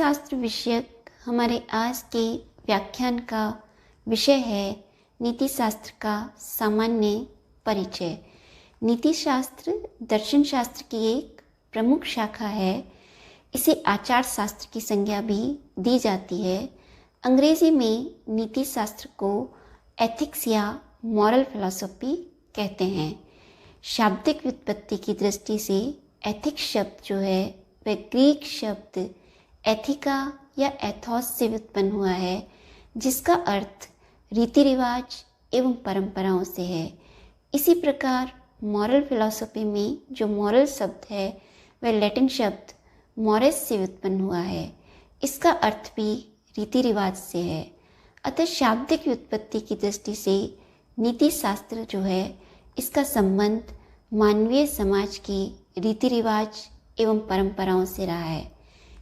शास्त्र विषयक हमारे आज के व्याख्यान का विषय है नीति शास्त्र का सामान्य परिचय। नीति शास्त्र दर्शन शास्त्र की एक प्रमुख शाखा है। इसे आचार शास्त्र की संज्ञा भी दी जाती है। अंग्रेजी में नीति शास्त्र को एथिक्स या मॉरल फिलॉसफी कहते हैं। शाब्दिक व्युत्पत्ति की दृष्टि से एथिक्स शब्द जो है वह ग्रीक शब्द एथिका या एथोस से व्युत्पन्न हुआ है, जिसका अर्थ रीति रिवाज एवं परंपराओं से है। इसी प्रकार मॉरल फिलॉसफी में जो मॉरल शब्द है वह लैटिन शब्द मॉरेस से व्युत्पन्न हुआ है। इसका अर्थ भी रीति रिवाज से है। अतः शाब्दिक व्युत्पत्ति की दृष्टि से नीति शास्त्र जो है इसका संबंध मानवीय समाज की रीति रिवाज एवं परंपराओं से रहा है।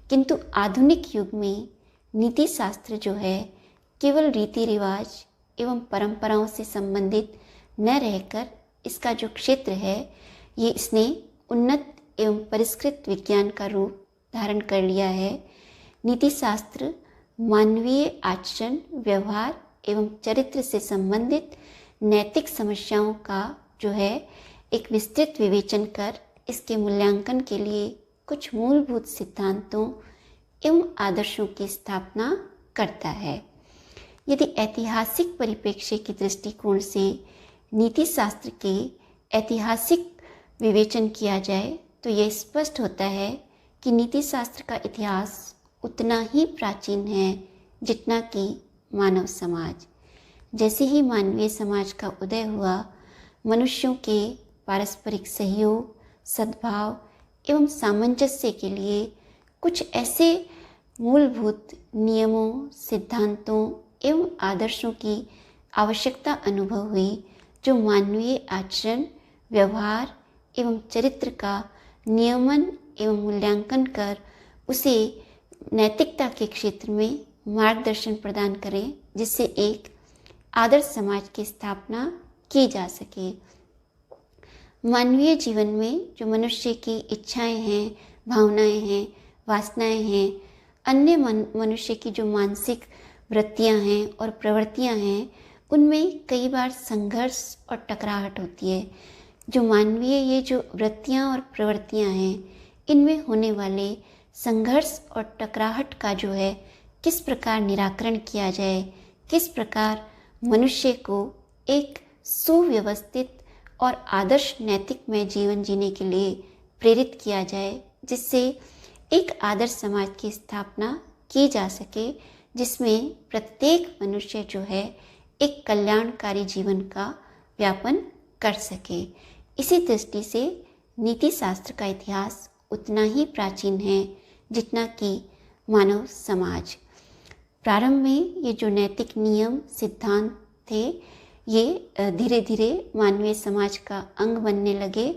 किंतु आधुनिक युग में नीति शास्त्र जो है केवल रीति रिवाज एवं परंपराओं से संबंधित न रहकर इसका जो क्षेत्र है ये इसने उन्नत एवं परिष्कृत विज्ञान का रूप धारण कर लिया है। नीति शास्त्र मानवीय आचरण, व्यवहार एवं चरित्र से संबंधित नैतिक समस्याओं का जो है एक विस्तृत विवेचन कर इसके मूल्यांकन के लिए कुछ मूलभूत सिद्धांतों एवं आदर्शों की स्थापना करता है। यदि ऐतिहासिक परिप्रेक्ष्य की दृष्टिकोण से नीति शास्त्र के ऐतिहासिक विवेचन किया जाए तो यह स्पष्ट होता है कि नीति शास्त्र का इतिहास उतना ही प्राचीन है जितना कि मानव समाज। जैसे ही मानवीय समाज का उदय हुआ, मनुष्यों के पारस्परिक सहयोग, सद्भाव एवं सामंजस्य के लिए कुछ ऐसे मूलभूत नियमों, सिद्धांतों एवं आदर्शों की आवश्यकता अनुभव हुई जो मानवीय आचरण, व्यवहार एवं चरित्र का नियमन एवं मूल्यांकन कर उसे नैतिकता के क्षेत्र में मार्गदर्शन प्रदान करें, जिससे एक आदर्श समाज की स्थापना की जा सके। मानवीय जीवन में जो मनुष्य की इच्छाएं हैं, भावनाएं हैं, वासनाएं हैं, अन्य मनुष्य की जो मानसिक वृत्तियां हैं और प्रवृत्तियां हैं, उनमें कई बार संघर्ष और टकराहट होती है। जो मानवीय ये जो वृत्तियां और प्रवृत्तियां हैं, इनमें होने वाले संघर्ष और टकराहट का जो है किस प्रकार निराकरण किया जाए, किस प्रकार मनुष्य को एक सुव्यवस्थित और आदर्श नैतिकमय जीवन जीने के लिए प्रेरित किया जाए, जिससे एक आदर्श समाज की स्थापना की जा सके, जिसमें प्रत्येक मनुष्य जो है एक कल्याणकारी जीवन का व्यापन कर सके। इसी दृष्टि से नीति शास्त्र का इतिहास उतना ही प्राचीन है जितना कि मानव समाज। प्रारंभ में ये जो नैतिक नियम, सिद्धांत थे, ये धीरे धीरे मानवीय समाज का अंग बनने लगे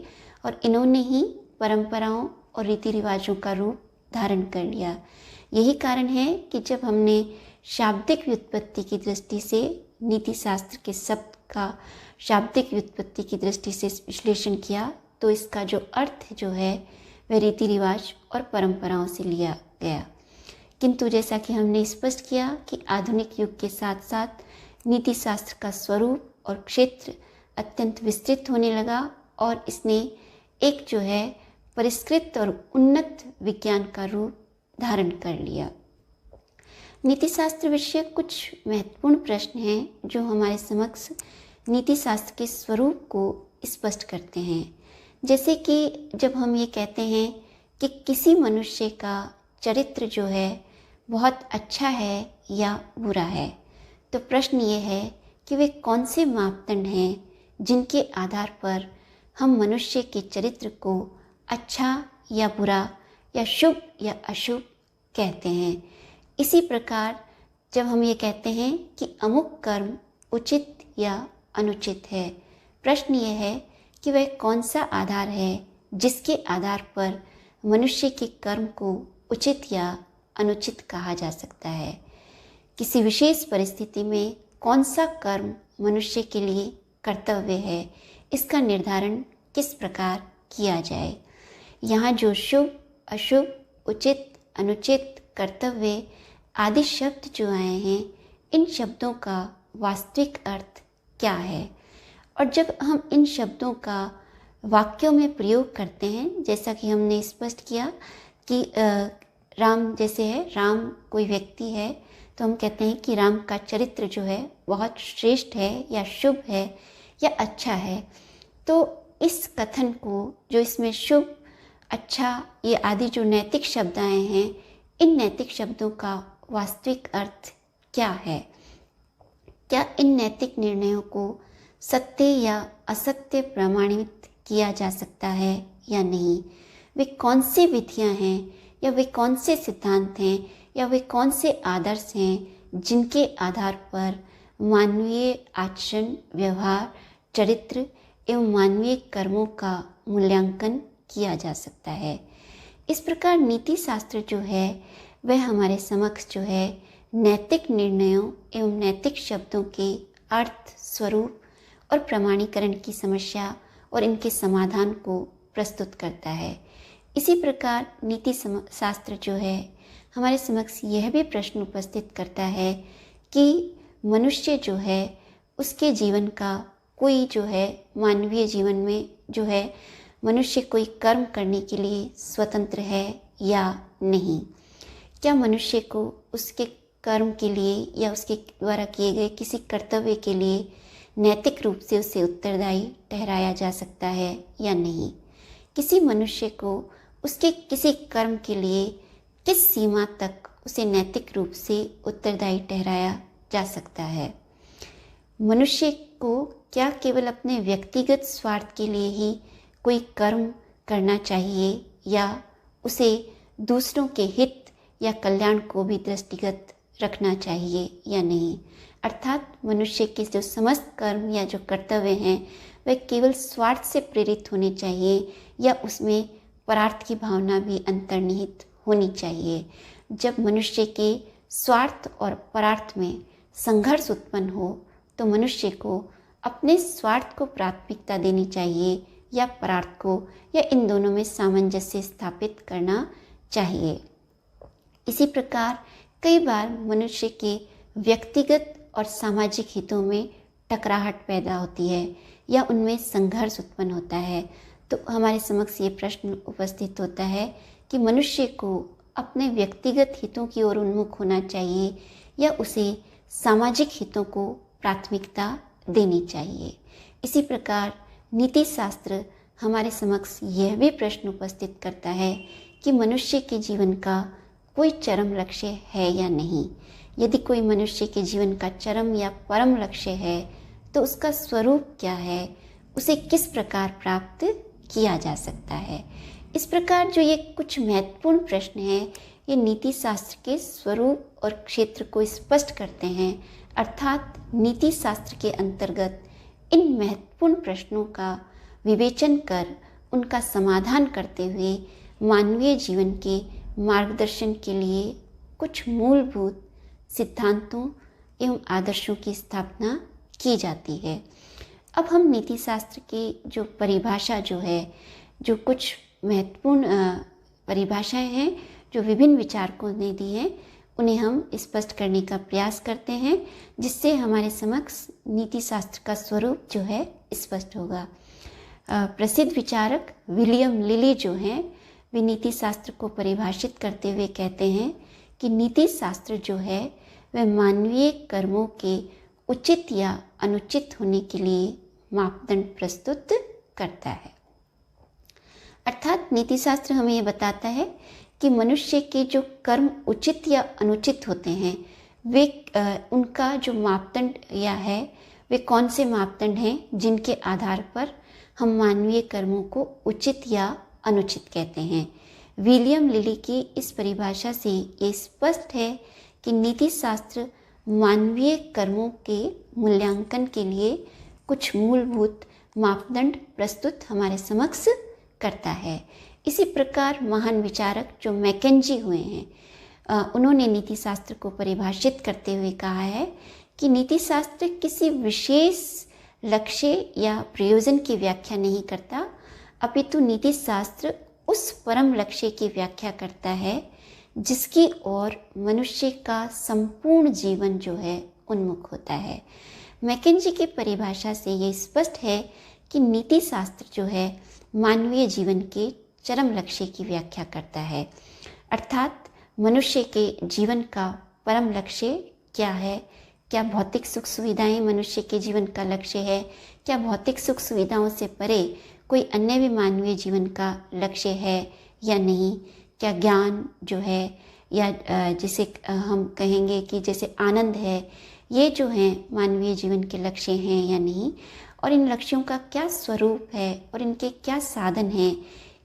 और इन्होंने ही परंपराओं और रीति रिवाजों का रूप धारण कर लिया। यही कारण है कि जब हमने शाब्दिक व्युत्पत्ति की दृष्टि से नीति शास्त्र के शब्द का शाब्दिक व्युत्पत्ति की दृष्टि से विश्लेषण किया तो इसका जो अर्थ जो है वह रीति रिवाज और परंपराओं से लिया गया। किंतु जैसा कि हमने स्पष्ट किया कि आधुनिक युग के साथ साथ नीति शास्त्र का स्वरूप और क्षेत्र अत्यंत विस्तृत होने लगा और इसने एक जो है परिष्कृत और उन्नत विज्ञान का रूप धारण कर लिया। नीति शास्त्र विषय कुछ महत्वपूर्ण प्रश्न हैं जो हमारे समक्ष नीति शास्त्र के स्वरूप को स्पष्ट करते हैं। जैसे कि जब हम ये कहते हैं कि किसी मनुष्य का चरित्र जो है बहुत अच्छा है या बुरा है, तो प्रश्न ये है कि वे कौन से मापदंड हैं जिनके आधार पर हम मनुष्य के चरित्र को अच्छा या बुरा या शुभ या अशुभ कहते हैं। इसी प्रकार जब हम ये कहते हैं कि अमुक कर्म उचित या अनुचित है, प्रश्न ये है कि वह कौन सा आधार है जिसके आधार पर मनुष्य के कर्म को उचित या अनुचित कहा जा सकता है। किसी विशेष परिस्थिति में कौन सा कर्म मनुष्य के लिए कर्तव्य है, इसका निर्धारण किस प्रकार किया जाए। यहाँ जो शुभ, अशुभ, उचित, अनुचित कर्तव्य आदि शब्द जो आए हैं, इन शब्दों का वास्तविक अर्थ क्या है। और जब हम इन शब्दों का वाक्यों में प्रयोग करते हैं, जैसा कि हमने स्पष्ट किया कि राम जैसे है, राम कोई व्यक्ति है, तो हम कहते हैं कि राम का चरित्र जो है बहुत श्रेष्ठ है या शुभ है या अच्छा है। तो इस कथन को, जो इसमें शुभ, अच्छा, ये आदि जो नैतिक शब्द आए हैं, इन नैतिक शब्दों का वास्तविक अर्थ क्या है। क्या इन नैतिक निर्णयों को सत्य या असत्य प्रमाणित किया जा सकता है या नहीं। वे कौन सी विधियां हैं या वे कौन से सिद्धांत हैं या वे कौन से आदर्श हैं जिनके आधार पर मानवीय आचरण, व्यवहार, चरित्र एवं मानवीय कर्मों का मूल्यांकन किया जा सकता है। इस प्रकार नीति शास्त्र जो है वह हमारे समक्ष जो है नैतिक निर्णयों एवं नैतिक शब्दों के अर्थ, स्वरूप और प्रमाणीकरण की समस्या और इनके समाधान को प्रस्तुत करता है। इसी प्रकार नीति शास्त्र जो है हमारे समक्ष यह भी प्रश्न उपस्थित करता है कि मनुष्य जो है उसके जीवन का कोई जो है मानवीय जीवन में जो है मनुष्य कोई कर्म करने के लिए स्वतंत्र है या नहीं। क्या मनुष्य को उसके कर्म के लिए या उसके द्वारा किए गए किसी कर्तव्य के लिए नैतिक रूप से उसे उत्तरदायी ठहराया जा सकता है या नहीं। किसी मनुष्य को उसके किसी कर्म के लिए किस सीमा तक उसे नैतिक रूप से उत्तरदायी ठहराया जा सकता है। मनुष्य को क्या केवल अपने व्यक्तिगत स्वार्थ के लिए ही कोई कर्म करना चाहिए या उसे दूसरों के हित या कल्याण को भी दृष्टिगत रखना चाहिए या नहीं। अर्थात मनुष्य के जो समस्त कर्म या जो कर्तव्य हैं वे केवल स्वार्थ से प्रेरित होने चाहिए या उसमें परार्थ की भावना भी अंतर्निहित होनी चाहिए। जब मनुष्य के स्वार्थ और परार्थ में संघर्ष उत्पन्न हो तो मनुष्य को अपने स्वार्थ को प्राथमिकता देनी चाहिए या परार्थ को, या इन दोनों में सामंजस्य स्थापित करना चाहिए। इसी प्रकार कई बार मनुष्य के व्यक्तिगत और सामाजिक हितों में टकराहट पैदा होती है या उनमें संघर्ष उत्पन्न होता है। तो हमारे समक्ष ये प्रश्न उपस्थित होता है कि मनुष्य को अपने व्यक्तिगत हितों की ओर उन्मुख होना चाहिए या उसे सामाजिक हितों को प्राथमिकता देनी चाहिए। इसी प्रकार नीति शास्त्र हमारे समक्ष यह भी प्रश्न उपस्थित करता है कि मनुष्य के जीवन का कोई चरम लक्ष्य है या नहीं। यदि कोई मनुष्य के जीवन का चरम या परम लक्ष्य है तो उसका स्वरूप क्या है, उसे किस प्रकार प्राप्त किया जा सकता है। इस प्रकार जो ये कुछ महत्वपूर्ण प्रश्न हैं ये नीति शास्त्र के स्वरूप और क्षेत्र को स्पष्ट करते हैं। अर्थात नीति शास्त्र के अंतर्गत इन महत्वपूर्ण प्रश्नों का विवेचन कर उनका समाधान करते हुए मानवीय जीवन के मार्गदर्शन के लिए कुछ मूलभूत सिद्धांतों एवं आदर्शों की स्थापना की जाती है। अब हम नीति शास्त्र की जो परिभाषा जो है, जो कुछ महत्वपूर्ण परिभाषाएं हैं जो विभिन्न विचारकों ने दी हैं, उन्हें हम स्पष्ट करने का प्रयास करते हैं, जिससे हमारे समक्ष नीति शास्त्र का स्वरूप जो है स्पष्ट होगा। प्रसिद्ध विचारक विलियम लिली जो हैं वे नीति शास्त्र को परिभाषित करते हुए कहते हैं कि नीति शास्त्र जो है वह मानवीय कर्मों के उचित या अनुचित होने के लिए मापदंड प्रस्तुत करता है। अर्थात नीति शास्त्र हमें ये बताता है कि मनुष्य के जो कर्म उचित या अनुचित होते हैं वे उनका जो मापदंड या है वे कौन से मापदंड हैं जिनके आधार पर हम मानवीय कर्मों को उचित या अनुचित कहते हैं। विलियम लिली की इस परिभाषा से ये स्पष्ट है कि नीति शास्त्र मानवीय कर्मों के मूल्यांकन के लिए कुछ मूलभूत मापदंड प्रस्तुत हमारे समक्ष करता है। इसी प्रकार महान विचारक जो मैकेंजी हुए हैं उन्होंने नीति शास्त्र को परिभाषित करते हुए कहा है कि नीति शास्त्र किसी विशेष लक्ष्य या प्रयोजन की व्याख्या नहीं करता, अपितु नीति शास्त्र उस परम लक्ष्य की व्याख्या करता है जिसकी ओर मनुष्य का संपूर्ण जीवन जो है उन्मुख होता है। मैकेंजी की परिभाषा से ये स्पष्ट है कि नीति शास्त्र जो है मानवीय जीवन के चरम लक्ष्य की व्याख्या करता है। अर्थात मनुष्य के जीवन का परम लक्ष्य क्या है? क्या भौतिक सुख सुविधाएं मनुष्य के जीवन का लक्ष्य है? क्या भौतिक सुख सुविधाओं से परे कोई अन्य भी मानवीय जीवन का लक्ष्य है या नहीं? क्या ज्ञान जो है या जिसे हम कहेंगे कि जैसे आनंद है, ये जो हैं मानवीय जीवन के लक्ष्य हैं या नहीं? और इन लक्ष्यों का क्या स्वरूप है और इनके क्या साधन हैं,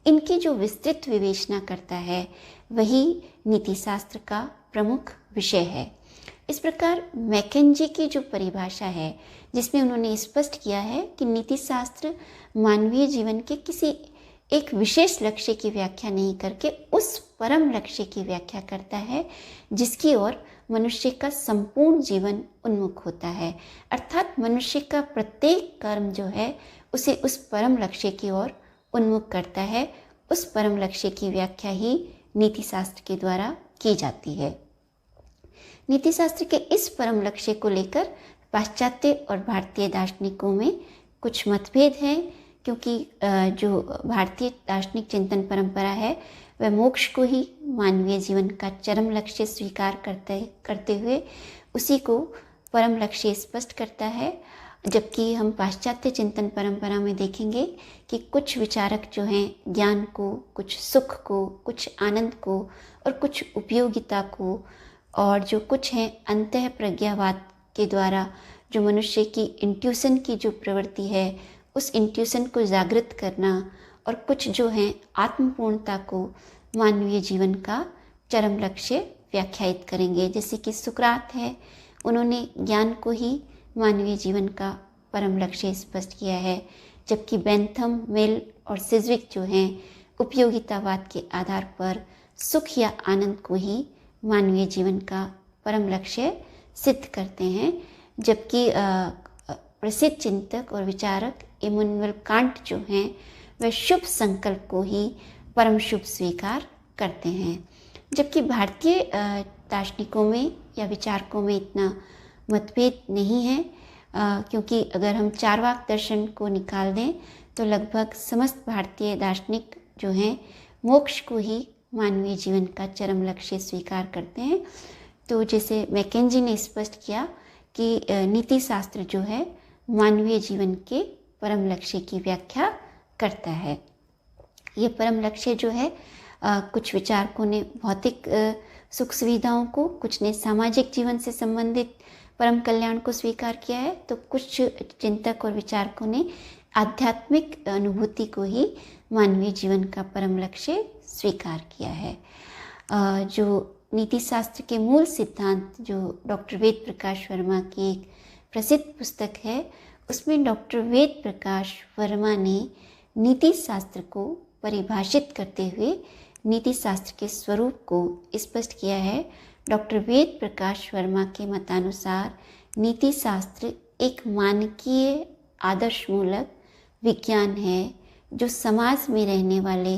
इनकी जो विस्तृत विवेचना करता है वही नीतिशास्त्र का प्रमुख विषय है। इस प्रकार मैकेंजी की जो परिभाषा है, जिसमें उन्होंने स्पष्ट किया है कि नीतिशास्त्र मानवीय जीवन के किसी एक विशेष लक्ष्य की व्याख्या नहीं करके उस परम लक्ष्य की व्याख्या करता है जिसकी ओर मनुष्य का संपूर्ण जीवन उन्मुख होता है। अर्थात मनुष्य का प्रत्येक कर्म जो है उसे उस परम लक्ष्य की ओर उन्मुख करता है। उस परम लक्ष्य की व्याख्या ही नीतिशास्त्र के द्वारा की जाती है। नीतिशास्त्र के इस परम लक्ष्य को लेकर पाश्चात्य और भारतीय दार्शनिकों में कुछ मतभेद हैं, क्योंकि जो भारतीय दार्शनिक चिंतन परंपरा है वह मोक्ष को ही मानवीय जीवन का चरम लक्ष्य स्वीकार करते हुए उसी को परम लक्ष्य स्पष्ट करता है। जबकि हम पाश्चात्य चिंतन परंपरा में देखेंगे कि कुछ विचारक जो हैं ज्ञान को, कुछ सुख को, कुछ आनंद को और कुछ उपयोगिता को, और जो कुछ है अंतः प्रज्ञावाद के द्वारा जो मनुष्य की इंट्यूशन की जो प्रवृत्ति है उस इंट्यूशन को जागृत करना, और कुछ जो है आत्मपूर्णता को मानवीय जीवन का चरम लक्ष्य व्याख्यायित करेंगे। जैसे कि सुकरात है, उन्होंने ज्ञान को ही मानवीय जीवन का परम लक्ष्य स्पष्ट किया है, जबकि बेंथम, मिल और सिज्विक जो हैं उपयोगितावाद के आधार पर सुख या आनंद को ही मानवीय जीवन का परम लक्ष्य सिद्ध करते हैं। जबकि प्रसिद्ध चिंतक और विचारक इमैनुअल कांट जो हैं वह शुभ संकल्प को ही परम शुभ स्वीकार करते हैं। जबकि भारतीय दार्शनिकों में या विचारकों में इतना मतभेद नहीं है, क्योंकि अगर हम चारवाक दर्शन को निकाल दें तो लगभग समस्त भारतीय दार्शनिक जो हैं मोक्ष को ही मानवीय जीवन का चरम लक्ष्य स्वीकार करते हैं। तो जैसे मैकेंजी ने स्पष्ट किया कि नीति शास्त्र जो है मानवीय जीवन के परम लक्ष्य की व्याख्या करता है। ये परम लक्ष्य जो है कुछ विचारकों ने भौतिक सुख सुविधाओं को, कुछ ने सामाजिक जीवन से संबंधित परम कल्याण को स्वीकार किया है, तो कुछ चिंतक और विचारकों ने आध्यात्मिक अनुभूति को ही मानवीय जीवन का परम लक्ष्य स्वीकार किया है। जो नीति शास्त्र के मूल सिद्धांत जो डॉक्टर वेद प्रकाश वर्मा की एक प्रसिद्ध पुस्तक है, उसमें डॉक्टर वेद प्रकाश वर्मा ने नीति शास्त्र को परिभाषित करते हुए नीति शास्त्र के स्वरूप को स्पष्ट किया है। डॉक्टर वेद प्रकाश वर्मा के मतानुसार नीति शास्त्र एक मानकीय आदर्शमूलक विज्ञान है जो समाज में रहने वाले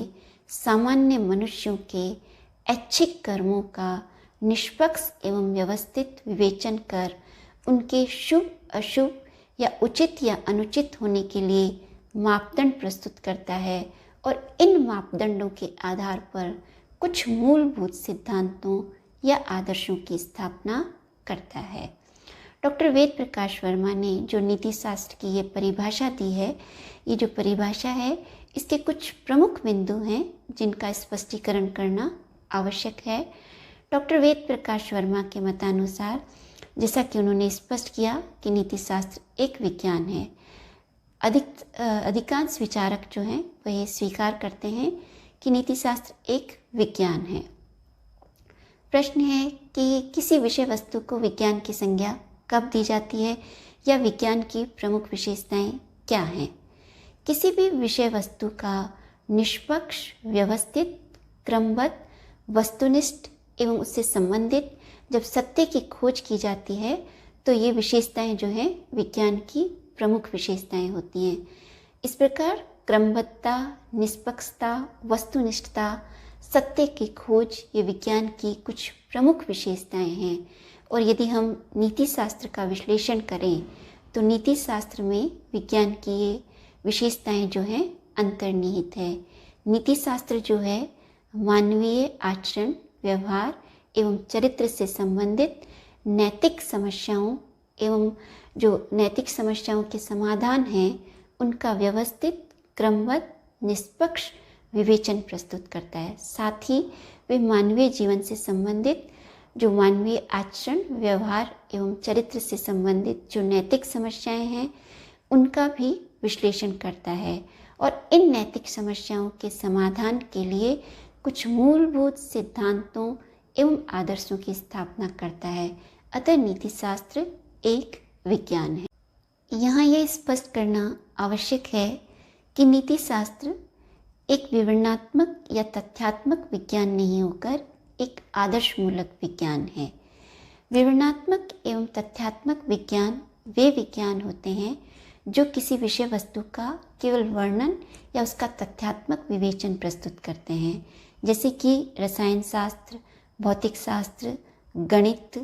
सामान्य मनुष्यों के ऐच्छिक कर्मों का निष्पक्ष एवं व्यवस्थित विवेचन कर उनके शुभ अशुभ या उचित या अनुचित होने के लिए मापदंड प्रस्तुत करता है, और इन मापदंडों के आधार पर कुछ मूलभूत सिद्धांतों या आदर्शों की स्थापना करता है। डॉक्टर वेद प्रकाश वर्मा ने जो नीति शास्त्र की ये परिभाषा दी है, ये जो परिभाषा है इसके कुछ प्रमुख बिंदु हैं जिनका स्पष्टीकरण करना आवश्यक है। डॉक्टर वेद प्रकाश वर्मा के मतानुसार, जैसा कि उन्होंने स्पष्ट किया कि नीति शास्त्र एक विज्ञान है, अधिकांश विचारक जो हैं वह ये स्वीकार करते हैं कि नीति शास्त्र एक विज्ञान है। प्रश्न है कि किसी विषय वस्तु को विज्ञान की संज्ञा कब दी जाती है या विज्ञान की प्रमुख विशेषताएं क्या हैं। किसी भी विषय वस्तु का निष्पक्ष, व्यवस्थित, क्रमबद्ध, वस्तुनिष्ठ एवं उससे संबंधित जब सत्य की खोज की जाती है तो ये विशेषताएं जो हैं विज्ञान की प्रमुख विशेषताएं होती हैं। इस प्रकार क्रमबद्धता, निष्पक्षता, वस्तुनिष्ठता, सत्य की खोज ये विज्ञान की कुछ प्रमुख विशेषताएं हैं। और यदि हम नीति शास्त्र का विश्लेषण करें तो नीति शास्त्र में विज्ञान की ये विशेषताएं जो हैं अंतर्निहित है। नीति शास्त्र जो है मानवीय आचरण, व्यवहार एवं चरित्र से संबंधित नैतिक समस्याओं एवं जो नैतिक समस्याओं के समाधान हैं उनका व्यवस्थित, क्रमबद्ध, निष्पक्ष विवेचन प्रस्तुत करता है। साथ ही वे मानवीय जीवन से संबंधित जो मानवीय आचरण, व्यवहार एवं चरित्र से संबंधित जो नैतिक समस्याएं हैं उनका भी विश्लेषण करता है और इन नैतिक समस्याओं के समाधान के लिए कुछ मूलभूत सिद्धांतों एवं आदर्शों की स्थापना करता है। अतः नीति शास्त्र एक विज्ञान है। यहाँ यह स्पष्ट करना आवश्यक है कि नीति शास्त्र एक विवरणात्मक या तथ्यात्मक विज्ञान नहीं होकर एक आदर्शमूलक विज्ञान है। विवरणात्मक एवं तथ्यात्मक विज्ञान वे विज्ञान होते हैं जो किसी विषय वस्तु का केवल वर्णन या उसका तथ्यात्मक विवेचन प्रस्तुत करते हैं, जैसे कि रसायन शास्त्र, भौतिक शास्त्र, गणित,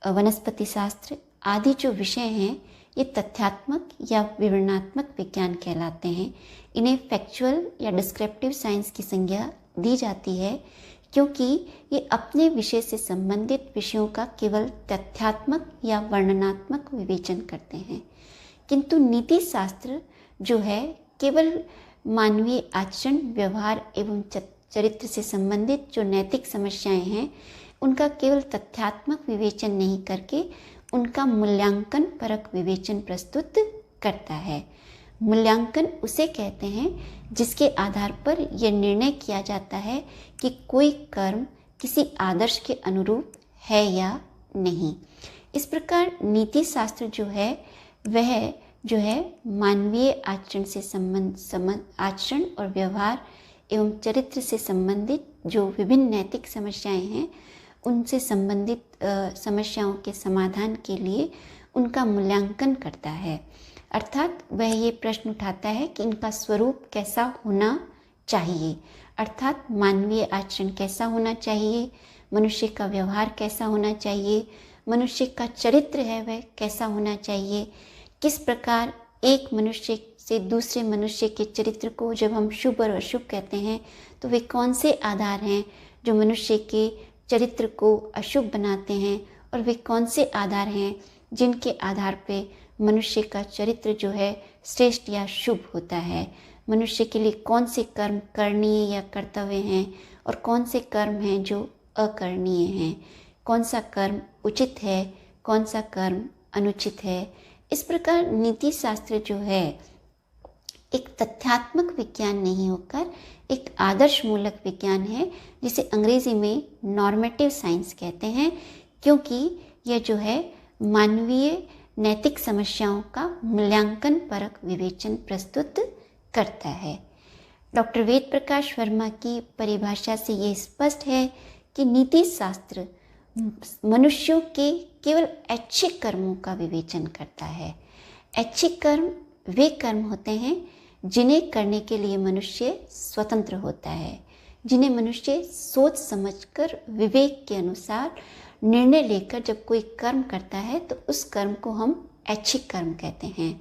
वनस्पति शास्त्र आदि जो विषय हैं ये तथ्यात्मक या विवरणात्मक विज्ञान कहलाते हैं। इन्हें फैक्चुअल या डिस्क्रिप्टिव साइंस की संज्ञा दी जाती है क्योंकि ये अपने विषय से संबंधित विषयों का केवल तथ्यात्मक या वर्णनात्मक विवेचन करते हैं। किंतु नीति शास्त्र जो है केवल मानवीय आचरण, व्यवहार एवं चरित्र से संबंधित जो नैतिक समस्याएं हैं उनका केवल तथ्यात्मक विवेचन नहीं करके उनका मूल्यांकन परक विवेचन प्रस्तुत करता है। मूल्यांकन उसे कहते हैं जिसके आधार पर यह निर्णय किया जाता है कि कोई कर्म किसी आदर्श के अनुरूप है या नहीं। इस प्रकार नीति शास्त्र जो है वह जो है मानवीय आचरण से आचरण और व्यवहार एवं चरित्र से संबंधित जो विभिन्न नैतिक समस्याएं हैं उनसे संबंधित समस्याओं के समाधान के लिए उनका मूल्यांकन करता है। अर्थात वह ये प्रश्न उठाता है कि इनका स्वरूप कैसा होना चाहिए, अर्थात मानवीय आचरण कैसा होना चाहिए, मनुष्य का व्यवहार कैसा होना चाहिए, मनुष्य का चरित्र है वह कैसा होना चाहिए, किस प्रकार एक मनुष्य से दूसरे मनुष्य के चरित्र को जब हम शुभ और अशुभ कहते हैं तो वे कौन से आधार हैं जो मनुष्य के चरित्र को अशुभ बनाते हैं और वे कौन से आधार हैं जिनके आधार पे मनुष्य का चरित्र जो है श्रेष्ठ या शुभ होता है। मनुष्य के लिए कौन से कर्म करणीय या कर्तव्य हैं और कौन से कर्म हैं जो अकरणीय हैं, कौन सा कर्म उचित है, कौन सा कर्म अनुचित है। इस प्रकार नीति शास्त्र जो है एक तथ्यात्मक विज्ञान नहीं होकर एक आदर्शमूलक विज्ञान है जिसे अंग्रेजी में नॉर्मेटिव साइंस कहते हैं, क्योंकि यह जो है मानवीय नैतिक समस्याओं का मूल्यांकन परक विवेचन प्रस्तुत करता है। डॉक्टर वेद प्रकाश वर्मा की परिभाषा से ये स्पष्ट है कि नीति शास्त्र मनुष्यों के केवल ऐच्छिक कर्मों का विवेचन करता है। ऐच्छिक कर्म वे कर्म होते हैं जिन्हें करने के लिए मनुष्य स्वतंत्र होता है, जिन्हें मनुष्य सोच समझकर विवेक के अनुसार निर्णय लेकर जब कोई कर्म करता है तो उस कर्म को हम ऐच्छिक कर्म कहते हैं।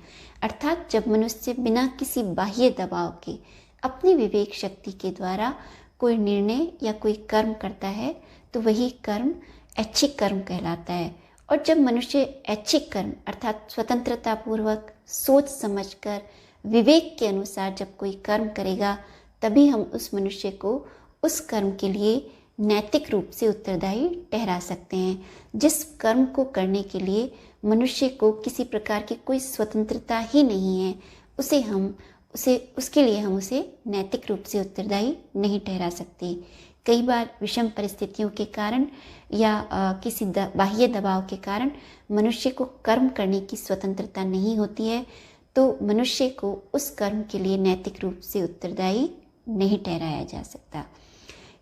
अर्थात जब मनुष्य बिना किसी बाह्य दबाव के अपनी विवेक शक्ति के द्वारा कोई निर्णय या कोई कर्म करता है तो वही कर्म ऐच्छिक कर्म कहलाता है। और जब मनुष्य ऐच्छिक कर्म अर्थात स्वतंत्रता पूर्वक सोच समझकर विवेक के अनुसार जब कोई कर्म करेगा तभी हम उस मनुष्य को उस कर्म के लिए नैतिक रूप से उत्तरदायी ठहरा सकते हैं। जिस कर्म को करने के लिए मनुष्य को किसी प्रकार की कोई स्वतंत्रता ही नहीं है उसके लिए हम उसे नैतिक रूप से उत्तरदायी नहीं ठहरा सकते। कई बार विषम परिस्थितियों के कारण या किसी बाह्य दबाव के कारण मनुष्य को कर्म करने की स्वतंत्रता नहीं होती है तो मनुष्य को उस कर्म के लिए नैतिक रूप से उत्तरदायी नहीं ठहराया जा सकता।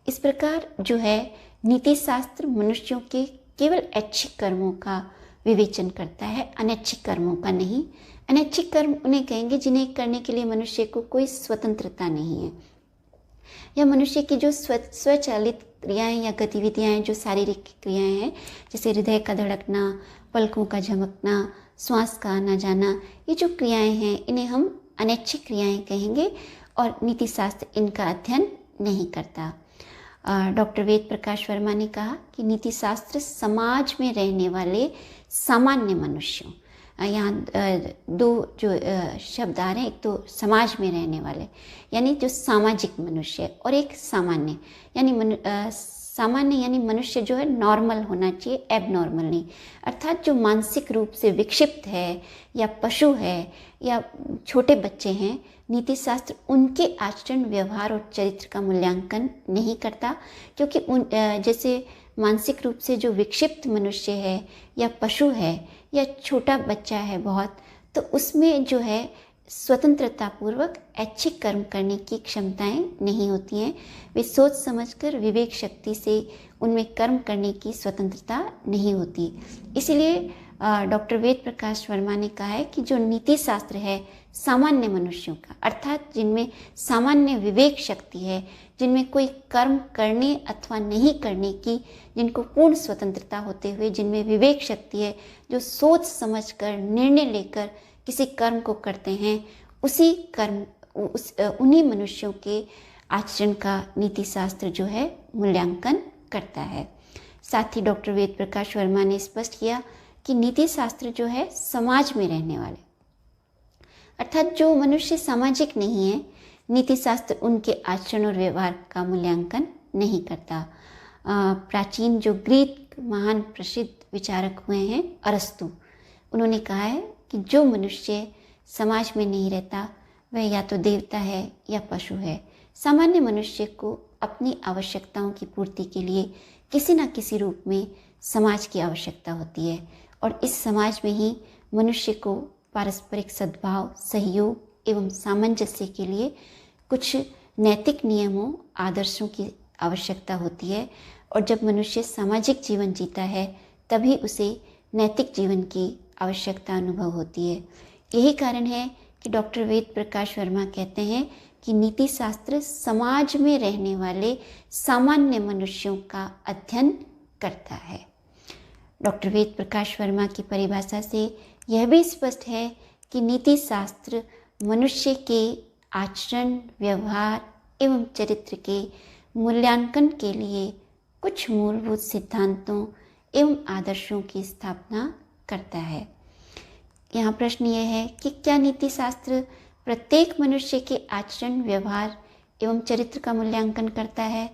इस प्रकार जो है नीति शास्त्र मनुष्यों के केवल ऐच्छिक कर्मों का विवेचन करता है, अनैच्छिक कर्मों का नहीं। अनैच्छिक कर्म उन्हें कहेंगे जिन्हें करने के लिए मनुष्य को कोई स्वतंत्रता नहीं है। या मनुष्य की जो स्वचालित क्रियाएं या गतिविधियां हैं, जो शारीरिक क्रियाएं हैं, जैसे हृदय का धड़कना, पलकों का झपकना, श्वास का आना जाना, ये जो क्रियाएं हैं इन्हें हम अनैच्छिक क्रियाएं कहेंगे और नीति शास्त्र इनका अध्ययन नहीं करता। डॉक्टर वेद प्रकाश वर्मा ने कहा कि नीति शास्त्र समाज में रहने वाले सामान्य मनुष्यों, यहाँ दो जो शब्द आ रहे हैं, एक तो समाज में रहने वाले यानी जो सामाजिक मनुष्य, और एक सामान्य यानी सामान्य यानी मनुष्य जो है नॉर्मल होना चाहिए, एब नॉर्मल नहीं, अर्थात जो मानसिक रूप से विक्षिप्त है या पशु है या छोटे बच्चे हैं। नीति शास्त्र उनके आचरण, व्यवहार और चरित्र का मूल्यांकन नहीं करता, क्योंकि जैसे मानसिक रूप से जो विक्षिप्त मनुष्य है या पशु है या छोटा बच्चा है बहुत, तो उसमें जो है स्वतंत्रतापूर्वक ऐच्छिक कर्म करने की क्षमताएं नहीं होती हैं। वे सोच समझकर विवेक शक्ति से उनमें कर्म करने की स्वतंत्रता नहीं होती। इसलिए डॉक्टर वेद प्रकाश वर्मा ने कहा है कि जो नीति शास्त्र है सामान्य मनुष्यों का, अर्थात जिनमें सामान्य विवेक शक्ति है, जिनमें कोई कर्म करने अथवा नहीं करने की, जिनको पूर्ण स्वतंत्रता होते हुए जिनमें विवेक शक्ति है, जो सोच समझकर निर्णय लेकर किसी कर्म को करते हैं, उन्हीं मनुष्यों के आचरण का नीति शास्त्र जो है मूल्यांकन करता है। साथ ही डॉक्टर वेद प्रकाश वर्मा ने स्पष्ट किया कि नीति शास्त्र जो है समाज में रहने वाले, अर्थात जो मनुष्य सामाजिक नहीं है, नीति शास्त्र उनके आचरण और व्यवहार का मूल्यांकन नहीं करता। प्राचीन जो ग्रीक महान प्रसिद्ध विचारक हुए हैं अरस्तु, उन्होंने कहा है कि जो मनुष्य समाज में नहीं रहता वह या तो देवता है या पशु है। सामान्य मनुष्य को अपनी आवश्यकताओं की पूर्ति के लिए किसी न किसी रूप में समाज की आवश्यकता होती है, और इस समाज में ही मनुष्य को पारस्परिक सद्भाव, सहयोग एवं सामंजस्य के लिए कुछ नैतिक नियमों, आदर्शों की आवश्यकता होती है। और जब मनुष्य सामाजिक जीवन जीता है तभी उसे नैतिक जीवन की आवश्यकता अनुभव होती है। यही कारण है कि डॉक्टर वेद प्रकाश वर्मा कहते हैं कि नीति शास्त्र समाज में रहने वाले सामान्य मनुष्यों का अध्ययन करता है। डॉक्टर वेद प्रकाश वर्मा की परिभाषा से यह भी स्पष्ट है कि नीति शास्त्र मनुष्य के आचरण, व्यवहार एवं चरित्र के मूल्यांकन के लिए कुछ मूलभूत सिद्धांतों एवं आदर्शों की स्थापना करता है। यहाँ प्रश्न यह है कि क्या नीति शास्त्र प्रत्येक मनुष्य के आचरण, व्यवहार एवं चरित्र का मूल्यांकन करता है?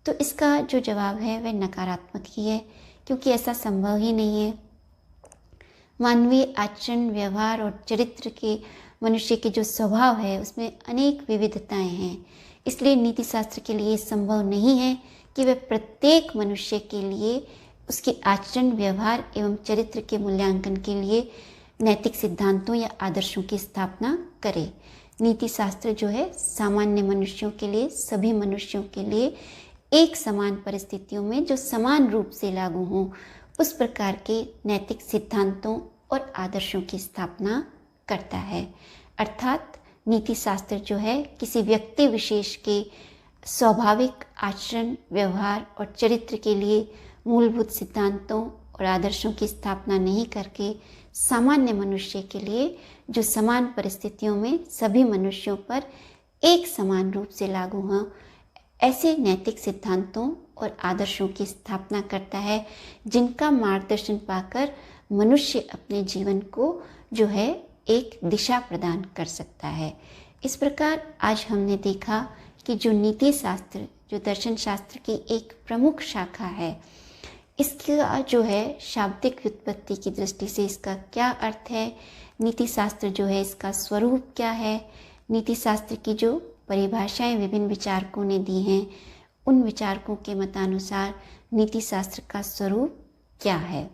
तो इसका जो जवाब है वह नकारात्मक ही है, क्योंकि ऐसा संभव ही नहीं है। मानवीय आचरण, व्यवहार और चरित्र के मनुष्य के जो स्वभाव है उसमें अनेक विविधताएं हैं। इसलिए नीति शास्त्र के लिए संभव नहीं है कि वह प्रत्येक मनुष्य के लिए उसके आचरण, व्यवहार एवं चरित्र के मूल्यांकन के लिए नैतिक सिद्धांतों या आदर्शों की स्थापना करे। नीति शास्त्र जो है सामान्य मनुष्यों के लिए, सभी मनुष्यों के लिए एक समान परिस्थितियों में जो समान रूप से लागू हों, उस प्रकार के नैतिक सिद्धांतों और आदर्शों की स्थापना करता है। अर्थात नीति शास्त्र जो है किसी व्यक्ति विशेष के स्वाभाविक आचरण, व्यवहार और चरित्र के लिए मूलभूत सिद्धांतों और आदर्शों की स्थापना नहीं करके सामान्य मनुष्य के लिए जो समान परिस्थितियों में सभी मनुष्यों पर एक समान रूप से लागू हों, ऐसे नैतिक सिद्धांतों और आदर्शों की स्थापना करता है, जिनका मार्गदर्शन पाकर मनुष्य अपने जीवन को जो है एक दिशा प्रदान कर सकता है। इस प्रकार आज हमने देखा कि जो नीति शास्त्र, जो दर्शन शास्त्र की एक प्रमुख शाखा है, इसका जो है शाब्दिक व्युत्पत्ति की दृष्टि से इसका क्या अर्थ है, नीति शास्त्र जो है इसका स्वरूप क्या है, नीति शास्त्र की जो परिभाषाएं विभिन्न विचारकों ने दी हैं, उन विचारकों के मतानुसार नीति शास्त्र का स्वरूप क्या है।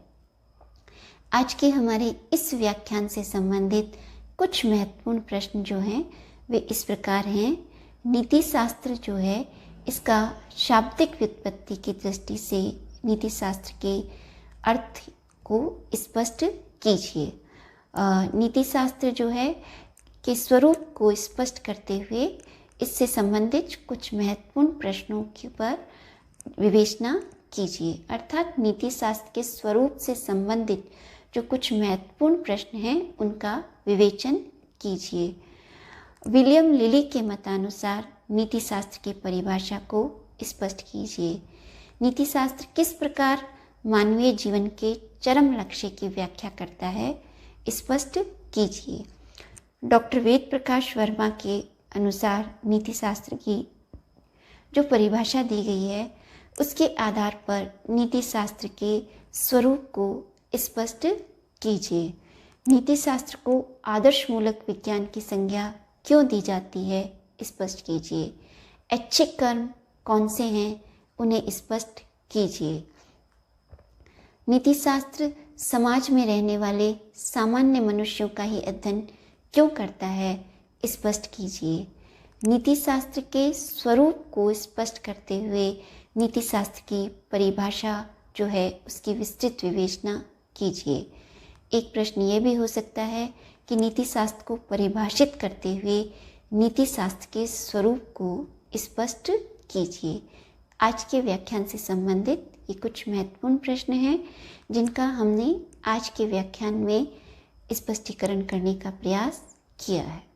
आज के हमारे इस व्याख्यान से संबंधित कुछ महत्वपूर्ण प्रश्न जो हैं वे इस प्रकार हैं। नीति शास्त्र जो है इसका शाब्दिक व्युत्पत्ति की दृष्टि से नीति शास्त्र के अर्थ को स्पष्ट कीजिए। नीति शास्त्र जो है के स्वरूप को स्पष्ट करते हुए इससे संबंधित कुछ महत्वपूर्ण प्रश्नों के ऊपर विवेचना कीजिए। अर्थात नीति शास्त्र के स्वरूप से संबंधित जो कुछ महत्वपूर्ण प्रश्न हैं उनका विवेचन कीजिए। विलियम लिली के मतानुसार नीति शास्त्र की परिभाषा को स्पष्ट कीजिए। नीति शास्त्र किस प्रकार मानवीय जीवन के चरम लक्ष्य की व्याख्या करता है, स्पष्ट कीजिए। डॉक्टर वेद प्रकाश वर्मा के अनुसार नीति शास्त्र की जो परिभाषा दी गई है उसके आधार पर नीति शास्त्र के स्वरूप को स्पष्ट कीजिए। नीति शास्त्र को आदर्शमूलक विज्ञान की संज्ञा क्यों दी जाती है, स्पष्ट कीजिए। ऐच्छिक कर्म कौन से हैं, उन्हें स्पष्ट कीजिए। नीति शास्त्र समाज में रहने वाले सामान्य मनुष्यों का ही अध्ययन क्यों करता है, स्पष्ट कीजिए। नीति शास्त्र के स्वरूप को स्पष्ट करते हुए नीति शास्त्र की परिभाषा जो है उसकी विस्तृत विवेचना कीजिए। एक प्रश्न ये भी हो सकता है कि नीति शास्त्र को परिभाषित करते हुए नीति शास्त्र के स्वरूप को स्पष्ट कीजिए। आज के व्याख्यान से संबंधित ये कुछ महत्वपूर्ण प्रश्न हैं जिनका हमने आज के व्याख्यान में स्पष्टीकरण करने का प्रयास किया है।